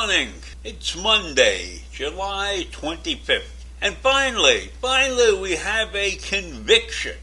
morning. It's Monday, July 25th. And finally, we have a conviction.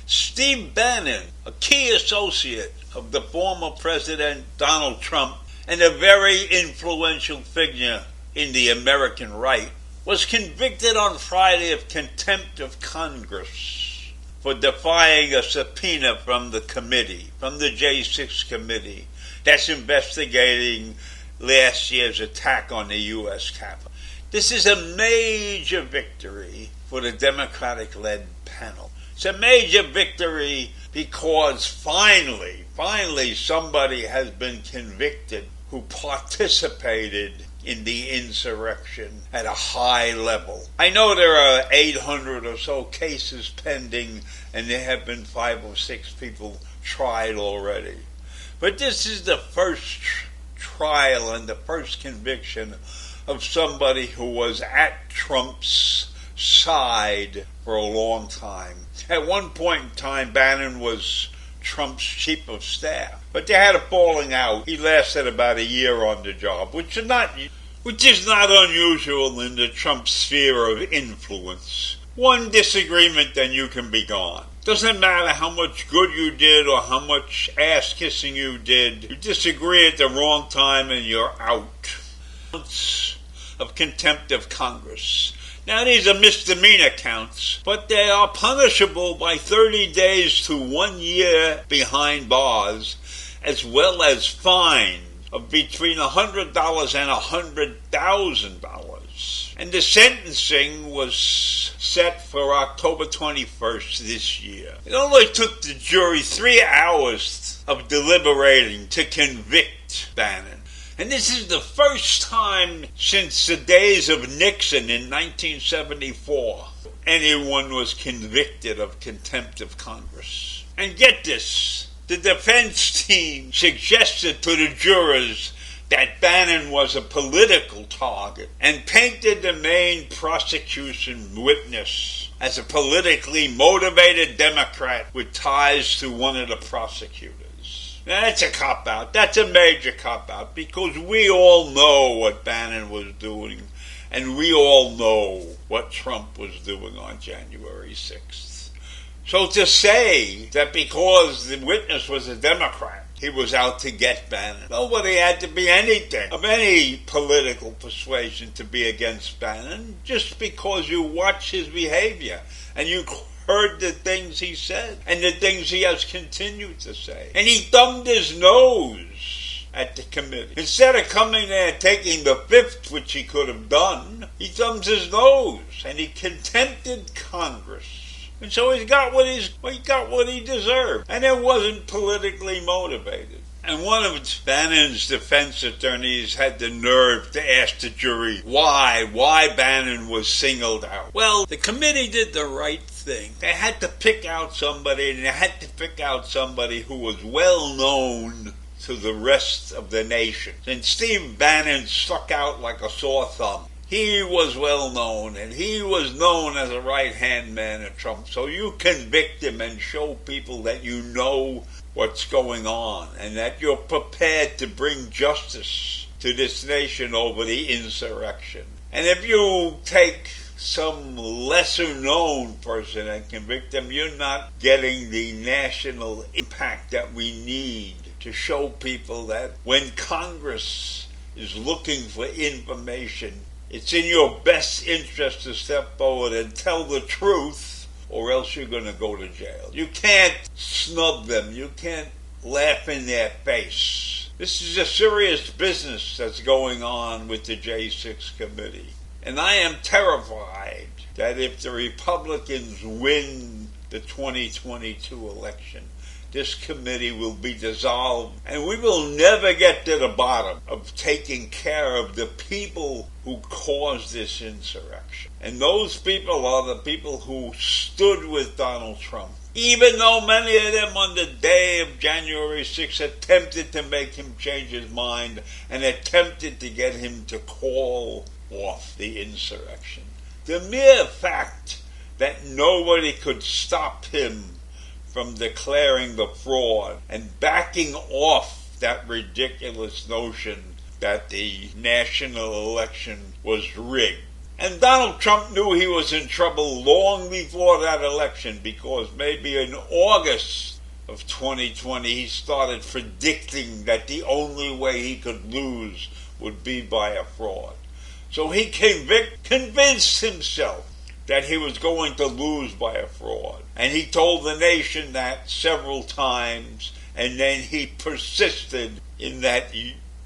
Steve Bannon, a key associate of the former President Donald Trump and a very influential figure in the American right, was convicted on Friday of contempt of Congress for defying a subpoena from the committee, from the J6 committee, that's investigating last year's attack on the U.S. Capitol. This is a major victory for the Democratic-led panel. It's a major victory because finally somebody has been convicted who participated in the insurrection at a high level. I know there are 800 or so cases pending, and there have been 5 or 6 people tried already. But this is the first trial and the first conviction of somebody who was at Trump's side for a long time. At one point in time, Bannon was Trump's chief of staff, but they had a falling out. He lasted about a year on the job, which is not unusual in the Trump sphere of influence. One disagreement, then you can be gone. Doesn't matter how much good you did or how much ass-kissing you did. You disagree at the wrong time and you're out. Of contempt of Congress. Now, these are misdemeanor counts, but they are punishable by 30 days to 1 year behind bars, as well as fines of between $100 and $100,000. And the sentencing was set for October 21st this year. It only took the jury 3 hours of deliberating to convict Bannon. And this is the first time since the days of Nixon in 1974 anyone was convicted of contempt of Congress. And get this, the defense team suggested to the jurors that Bannon was a political target and painted the main prosecution witness as a politically motivated Democrat with ties to one of the prosecutors. Now, that's a cop-out. That's a major cop-out because we all know what Bannon was doing and we all know what Trump was doing on January 6th. So to say that because the witness was a Democrat, he was out to get Bannon. Nobody had to be anything of any political persuasion to be against Bannon just because you watch his behavior and you heard the things he said and the things he has continued to say. And he thumbed his nose at the committee. Instead of coming there and taking the fifth, which he could have done, he thumbs his nose and he contempted Congress. And so he got what he deserved. And it wasn't politically motivated. And one of Bannon's defense attorneys had the nerve to ask the jury why Bannon was singled out. Well, the committee did the right thing. They had to pick out somebody, and they had to pick out somebody who was well known to the rest of the nation. And Steve Bannon stuck out like a sore thumb. He was well known, and he was known as a right-hand man of Trump. So you convict him and show people that you know what's going on and that you're prepared to bring justice to this nation over the insurrection. And if you take some lesser-known person and convict them, you're not getting the national impact that we need to show people that when Congress is looking for information, it's in your best interest to step forward and tell the truth, or else you're going to go to jail. You can't snub them. You can't laugh in their face. This is a serious business that's going on with the J6 committee. And I am terrified that if the Republicans win the 2022 election, this committee will be dissolved, and we will never get to the bottom of taking care of the people who caused this insurrection. And those people are the people who stood with Donald Trump, even though many of them on the day of January 6th attempted to make him change his mind and attempted to get him to call off the insurrection. The mere fact that nobody could stop him from declaring the fraud and backing off that ridiculous notion that the national election was rigged. And Donald Trump knew he was in trouble long before that election, because maybe in August of 2020 he started predicting that the only way he could lose would be by a fraud. So he convinced himself that he was going to lose by a fraud. And he told the nation that several times, and then he persisted in that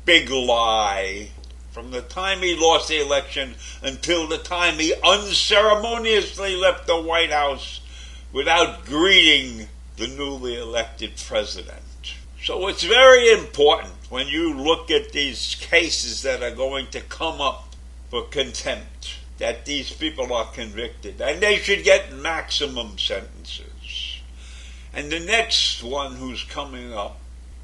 big lie from the time he lost the election until the time he unceremoniously left the White House without greeting the newly elected president. So it's very important when you look at these cases that are going to come up for contempt that these people are convicted, and they should get maximum sentences. And the next one who's coming up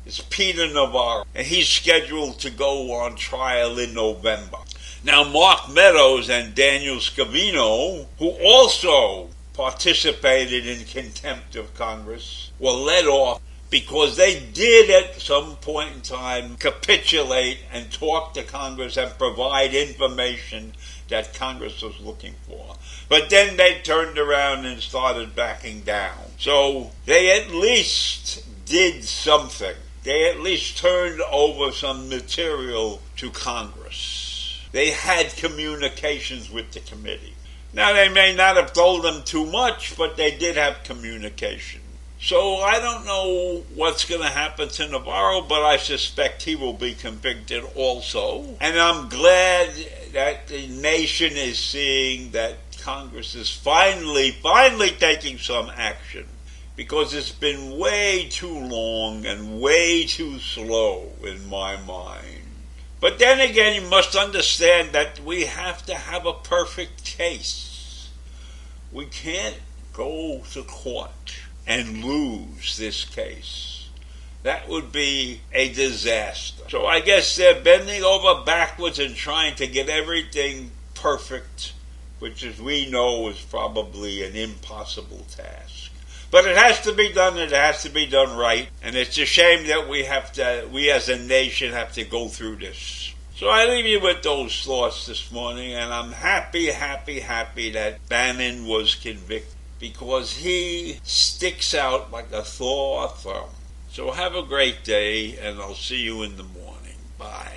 is Peter Navarro, and he's scheduled to go on trial in November. Now, Mark Meadows and Daniel Scavino, who also participated in contempt of Congress, were let off because they did at some point in time capitulate and talk to Congress and provide information that Congress was looking for. But then they turned around and started backing down. So they at least did something. They at least turned over some material to Congress. They had communications with the committee. Now, they may not have told them too much, but they did have communication. So I don't know what's going to happen to Navarro, but I suspect he will be convicted also. And I'm glad that the nation is seeing that Congress is finally taking some action, because it's been way too long and way too slow in my mind. But then again, you must understand that we have to have a perfect case. We can't go to court and lose this case. That would be a disaster. So I guess they're bending over backwards and trying to get everything perfect, which, as we know, is probably an impossible task. But it has to be done, it has to be done right, and it's a shame that we as a nation have to go through this. So I leave you with those thoughts this morning, and I'm happy that Bannon was convicted, because he sticks out like a sore thumb. So have a great day, and I'll see you in the morning. Bye.